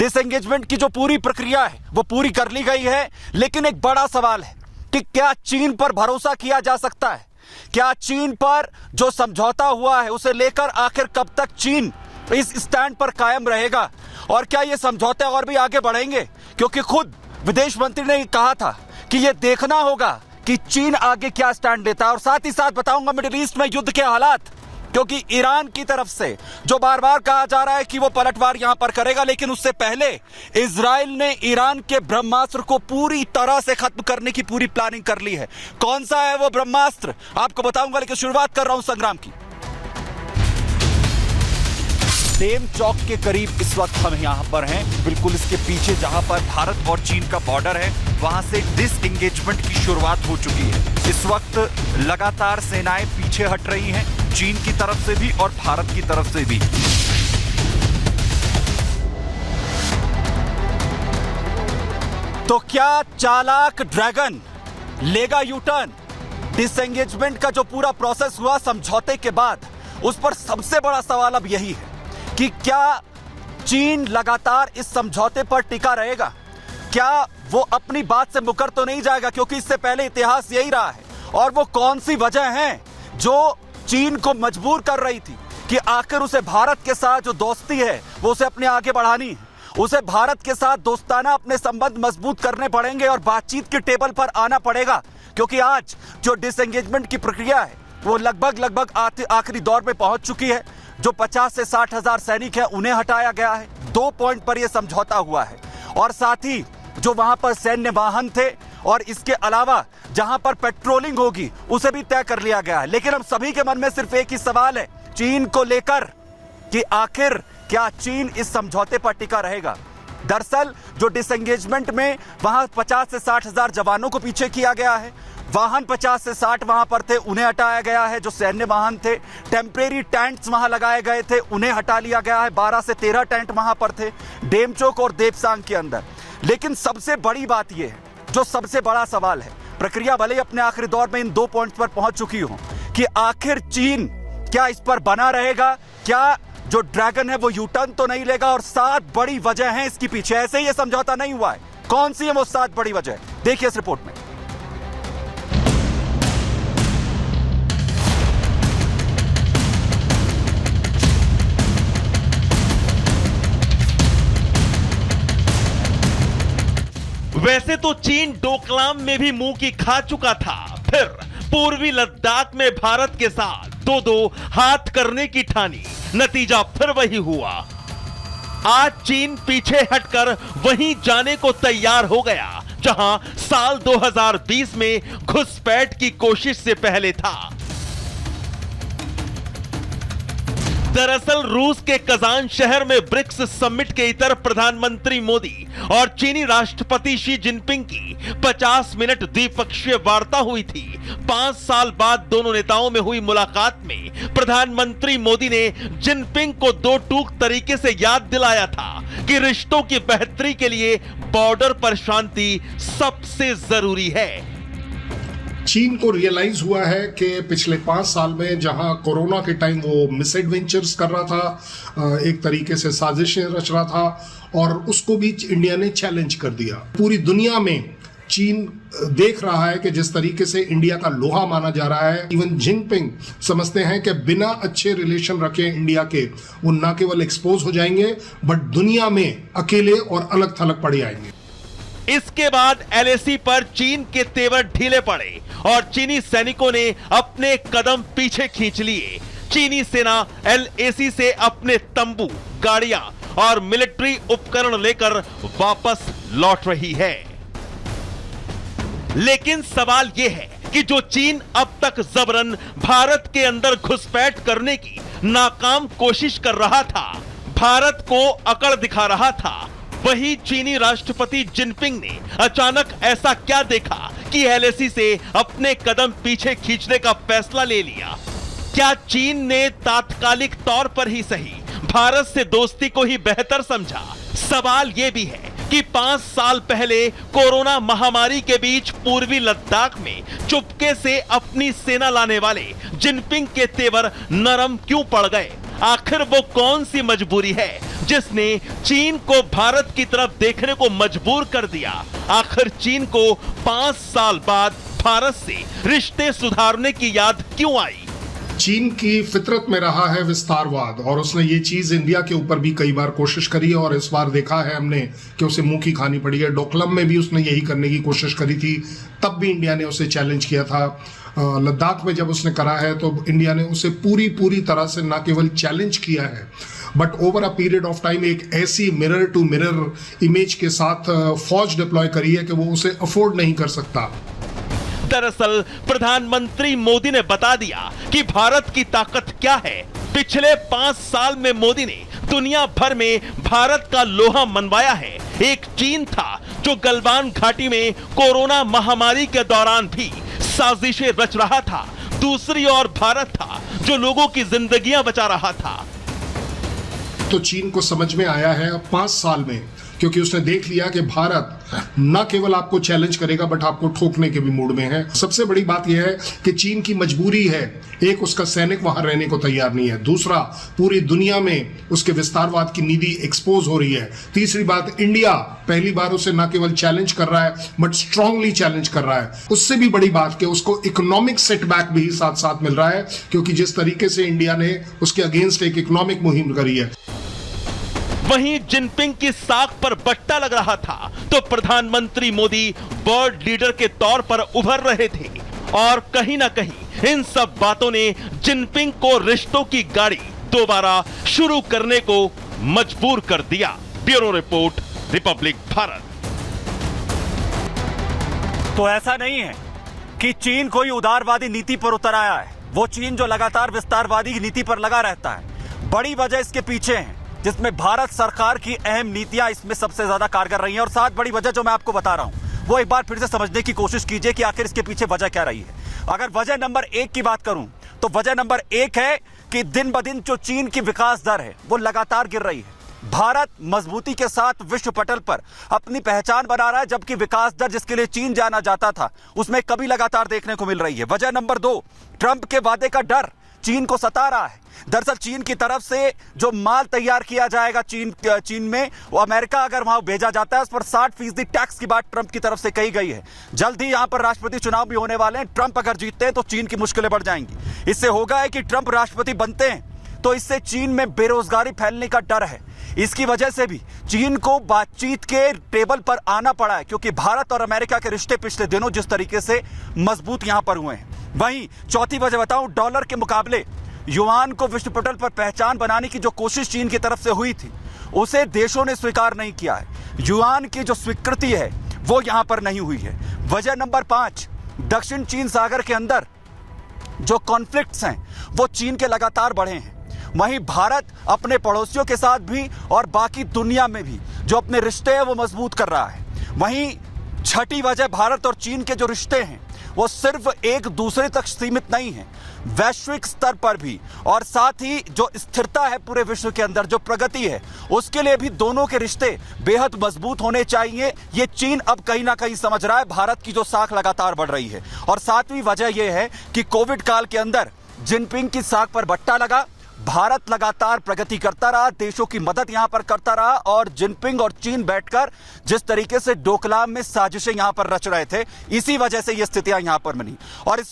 Disengagement की जो पूरी प्रक्रिया है वो पूरी कर ली गई है, लेकिन एक बड़ा सवाल है कि क्या चीन पर भरोसा किया जा सकता है? क्या चीन पर जो समझौता हुआ है उसे लेकर आखिर कब तक चीन इस स्टैंड पर कायम रहेगा, और क्या ये समझौते और भी आगे बढ़ेंगे? क्योंकि खुद विदेश मंत्री ने कहा था कि ये देखना होगा कि चीन आगे क्या स्टैंड लेता है। और साथ ही साथ बताऊंगा मिडिल ईस्ट में युद्ध के हालात, क्योंकि ईरान की तरफ से जो बार बार कहा जा रहा है कि वो पलटवार यहां पर करेगा, लेकिन उससे पहले इजराइल ने ईरान के ब्रह्मास्त्र को पूरी तरह से खत्म करने की पूरी प्लानिंग कर ली है। कौन सा है वो ब्रह्मास्त्र आपको बताऊंगा, लेकिन शुरुआत कर रहा हूं संग्राम की। डेम चौक के करीब इस वक्त हम यहां पर हैं, बिल्कुल इसके पीछे जहां पर भारत और चीन का बॉर्डर है, वहां से डिसएंगेजमेंट की शुरुआत हो चुकी है। इस वक्त लगातार सेनाएं पीछे हट रही हैं, चीन की तरफ से भी और भारत की तरफ से भी। तो क्या चालाक ड्रैगन लेगा यू टर्न? डिसएंगेजमेंट का जो पूरा प्रोसेस हुआ समझौते के बाद, उस पर सबसे बड़ा सवाल अब यही है कि क्या चीन लगातार इस समझौते पर टिका रहेगा? क्या वो अपनी बात से मुकर तो नहीं जाएगा? क्योंकि इससे पहले इतिहास यही रहा है। और वो कौन सी वजह है जो चीन को मजबूर कर रही थी कि आखिर उसे भारत के साथ जो दोस्ती है वो उसे अपने आगे बढ़ानी है, उसे भारत के साथ दोस्ताना अपने संबंध मजबूत करने पड़ेंगे और बातचीत के टेबल पर आना पड़ेगा। क्योंकि आज जो डिसएंगेजमेंट की प्रक्रिया है वो लगभग आखिरी दौर में पहुंच चुकी है। जो 50 से 60 हजार सैनिक हैं उन्हें हटाया गया है। 2 पॉइंट पर यह समझौता हुआ है, और साथ ही जो वहां पर सैन्य वाहन थे और इसके अलावा जहां पर पेट्रोलिंग होगी उसे भी तय कर लिया गया है। लेकिन हम सभी के मन में सिर्फ एक ही सवाल है चीन को लेकर कि आखिर क्या चीन इस समझौते पर टिका रहेगा? दरअसल जो डिसएंगेजमेंट में वहां 50 से 60 हजार जवानों को पीछे किया गया है, वाहन 50 से 60 वहां पर थे उन्हें हटाया गया है। जो सैन्य वाहन थे, टेम्परेरी टेंट्स वहां लगाए गए थे उन्हें हटा लिया गया है। 12 से 13 टेंट वहां पर थे डेमचोक और देपसांग के अंदर। लेकिन सबसे बड़ी बात यह है, जो सबसे बड़ा सवाल है, प्रक्रिया भले ही अपने आखिरी दौर में इन 2 पॉइंट्स पर पहुंच चुकी हो, कि आखिर चीन क्या इस पर बना रहेगा? क्या जो ड्रैगन है वो यू टर्न तो नहीं लेगा? और 7 बड़ी वजह है इसके पीछे, ऐसे ही यह समझौता नहीं हुआ है। कौन सी है वो 7 बड़ी वजह? देखिए इस रिपोर्ट में। वैसे तो चीन डोकलाम में भी मुंह की खा चुका था, फिर पूर्वी लद्दाख में भारत के साथ 2-2 हाथ करने की ठानी, नतीजा फिर वही हुआ। आज चीन पीछे हटकर वहीं जाने को तैयार हो गया जहां साल 2020 में घुसपैठ की कोशिश से पहले था। दरअसल रूस के कजान शहर में ब्रिक्स समिट के इतर प्रधानमंत्री मोदी और चीनी राष्ट्रपति शी जिनपिंग की 50 मिनट द्विपक्षीय वार्ता हुई थी। 5 साल बाद दोनों नेताओं में हुई मुलाकात में प्रधानमंत्री मोदी ने जिनपिंग को 2 टूक तरीके से याद दिलाया था कि रिश्तों की बेहतरी के लिए बॉर्डर पर शांति सबसे जरूरी है। चीन को रियलाइज हुआ है कि पिछले 5 साल में जहां कोरोना के टाइम वो मिसएडवेंचर्स कर रहा था, एक तरीके से साजिशें रच रहा था, और उसको भी इंडिया ने चैलेंज कर दिया। पूरी दुनिया में चीन देख रहा है कि जिस तरीके से इंडिया का लोहा माना जा रहा है, इवन जिनपिंग समझते हैं कि बिना अच्छे रिलेशन रखे इंडिया के वो न केवल एक्सपोज हो जाएंगे बट दुनिया में अकेले और अलग थलग पड़ जाएंगे। इसके बाद एलएसी पर चीन के तेवर ढीले पड़े और चीनी सैनिकों ने अपने कदम पीछे खींच लिए। चीनी सेना एलएसी से अपने तंबू, गाड़ियां और मिलिट्री उपकरण लेकर वापस लौट रही है। लेकिन सवाल यह है कि जो चीन अब तक जबरन भारत के अंदर घुसपैठ करने की नाकाम कोशिश कर रहा था, भारत को अकड़ दिखा रहा था, वही चीनी राष्ट्रपति जिनपिंग ने अचानक ऐसा क्या देखा कि एलएसी से अपने कदम पीछे खींचने का फैसला ले लिया? क्या चीन ने तात्कालिक तौर पर ही सही भारत से दोस्ती को ही बेहतर समझा? सवाल यह भी है कि 5 साल पहले कोरोना महामारी के बीच पूर्वी लद्दाख में चुपके से अपनी सेना लाने वाले जिनपिंग के तेवर नरम क्यों पड़ गए? आखिर वो कौन सी मजबूरी है जिसने चीन को भारत की तरफ देखने को मजबूर कर दिया? आखिर चीन को 5 साल बाद भारत से रिश्ते सुधारने की याद क्यों आई? चीन की फितरत में रहा है विस्तारवाद और उसने ये चीज इंडिया के ऊपर भी कई बार कोशिश करी है और इस बार देखा है हमने कि उसे मुंह की खानी पड़ी है। डोकलाम में भी उसने यही करने की कोशिश करी थी, तब भी इंडिया ने उसे चैलेंज किया था। लद्दाख में जब उसने करा है तो इंडिया ने उसे पूरी तरह से न केवल चैलेंज किया है but over a period of time एक ऐसी मिरर टू मिरर इमेज के साथ फौज डिप्लॉय करी है कि वो उसे अफोर्ड नहीं कर सकता। दरअसल प्रधानमंत्री मोदी ने बता दिया कि भारत की ताकत क्या है। पिछले 5 साल में मोदी ने दुनिया भर में भारत का लोहा मनवाया है। एक चीन था जो गलवान घाटी में कोरोना महामारी के दौरान भी साजिशें रच रहा था, दूसरी ओर भारत था जो लोगों की जिंदगियां बचा रहा था। तो चीन को समझ में आया है अब 5 साल में, क्योंकि उसने देख लिया कि भारत न केवल आपको चैलेंज करेगा बट आपको ठोकने के भी मूड में है। सबसे बड़ी बात यह है कि चीन की मजबूरी है, एक उसका सैनिक वहां रहने को तैयार नहीं है, दूसरा पूरी दुनिया में उसके विस्तारवाद की नीति एक्सपोज हो रही है, तीसरी बात इंडिया पहली बार उसे न केवल चैलेंज कर रहा है बट स्ट्रांगली चैलेंज कर रहा है। उससे भी बड़ी बात कि उसको इकोनॉमिक सेटबैक भी साथ साथ मिल रहा है, क्योंकि जिस तरीके से इंडिया ने उसके अगेंस्ट एक इकोनॉमिक मुहिम करी है। वहीं जिनपिंग की साख पर बट्टा लग रहा था तो प्रधानमंत्री मोदी वर्ल्ड लीडर के तौर पर उभर रहे थे और कहीं ना कहीं इन सब बातों ने जिनपिंग को रिश्तों की गाड़ी दोबारा शुरू करने को मजबूर कर दिया। Bureau report, Republic Bharat. तो ऐसा नहीं है कि चीन कोई उदारवादी नीति पर उतर आया है। वो चीन जो लगातार विस्तारवादी नीति पर लगा रहता है, बड़ी वजह इसके पीछे है जिसमें भारत सरकार की अहम नीतियां इसमें सबसे ज्यादा कारगर रही हैं। और 7 बड़ी वजह जो मैं आपको बता रहा हूं वो एक बार फिर से समझने की कोशिश कीजिए कि आखिर इसके पीछे वजह क्या रही है। अगर वजह नंबर 1 की बात करूं तो वजह नंबर 1 है कि दिन ब दिन जो चीन की विकास दर है वो लगातार गिर रही है। भारत मजबूती के साथ विश्व पटल पर अपनी पहचान बना रहा है, जबकि विकास दर जिसके लिए चीन जाना जाता था उसमें कमी लगातार देखने को मिल रही है। वजह नंबर 2, ट्रंप के वादे का डर चीन को सता रहा है। दरअसल चीन की तरफ से जो माल तैयार किया जाएगा चीन में, वो अमेरिका अगर वहां भेजा जाता है उस पर 60% टैक्स की बात ट्रंप की तरफ से कही गई है। जल्द ही यहां पर राष्ट्रपति चुनाव भी होने वाले हैं। ट्रंप अगर जीतते हैं तो चीन की मुश्किलें बढ़ जाएंगी। इससे होगा है कि ट्रंप राष्ट्रपति बनते हैं तो इससे चीन में बेरोजगारी फैलने का डर है। इसकी वजह से भी चीन को बातचीत के टेबल पर आना पड़ा है, क्योंकि भारत और अमेरिका के रिश्ते पिछले दिनों जिस तरीके से मजबूत यहां पर हुए हैं। वहीं चौथी वजह बताऊं, डॉलर के मुकाबले युआन को विश्व पटल पर पहचान बनाने की जो कोशिश चीन की तरफ से हुई थी उसे देशों ने स्वीकार नहीं किया है। युआन की जो स्वीकृति है वो यहां पर नहीं हुई है। वजह नंबर 5, दक्षिण चीन सागर के अंदर जो कॉन्फ्लिक्ट्स हैं वो चीन के लगातार बढ़े हैं। वहीं भारत अपने पड़ोसियों के साथ भी और बाकी दुनिया में भी जो अपने रिश्ते हैं वो मजबूत कर रहा है। वहीं छठी वजह, भारत और चीन के जो रिश्ते हैं वो सिर्फ एक दूसरे तक सीमित नहीं है, वैश्विक स्तर पर भी, और साथ ही जो स्थिरता है पूरे विश्व के अंदर, जो प्रगति है, उसके लिए भी दोनों के रिश्ते बेहद मजबूत होने चाहिए। ये चीन अब कहीं ना कहीं समझ रहा है। भारत की जो साख लगातार बढ़ रही है। और 7वीं वजह यह है कि कोविड काल के अंदर जिनपिंग की साख पर बट्टा लगा, भारत लगातार प्रगति करता रहा, देशों की मदद यहां पर करता रहा, और जिनपिंग और चीन बैठकर जिस तरीके से डोकलाम में साजिशें यहां पर रच रहे थे, इसी वजह से ये स्थितियां यहां पर बनी। और इस